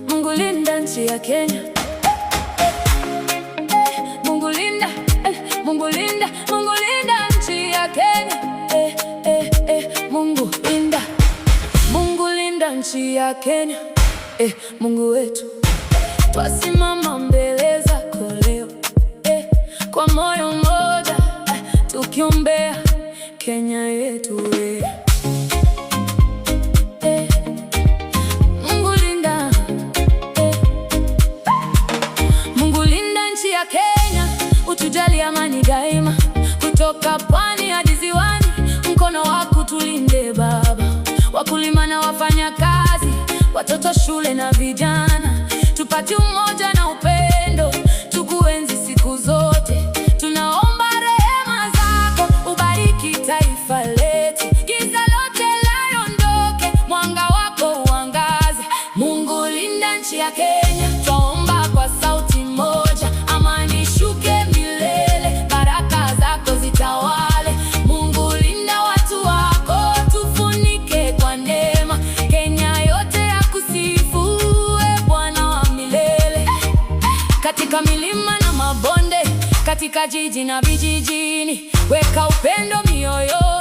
Mungu linda nchi ya Kenya. Mungu linda, Mungu linda, Mungu linda nchi ya Kenya. Mungu linda, Mungu linda nchi ya Kenya. Mungu wetu, twasimama mbele zako leo, kwa moyo mmoja, tukiombea Kenya yetu. Mungu linda, Mungu linda nchi ya Kenya, utujali amani daima, kutoka pwani hadi ziwani, mkono wako tulinde Baba. Wakulima na wafanya kazi, watoto shule na vijana, tupate umoja na upendo, tukuenzi siku zote. Tunaomba rehema zako, ubariki taifa letu, giza lote liondoke, mwanga wako uangaze. Mungu linda nchi ya Kenya, twaomba kwa sauti moja, amani ishuke milele, baraka zako zitawale. Mungu linda watu wako, tufunike kwa neema, Kenya yote ya kusifu, Bwana wa milele. Katika milima na mabonde, katika jiji na vijijini, weka upendo mioyoni.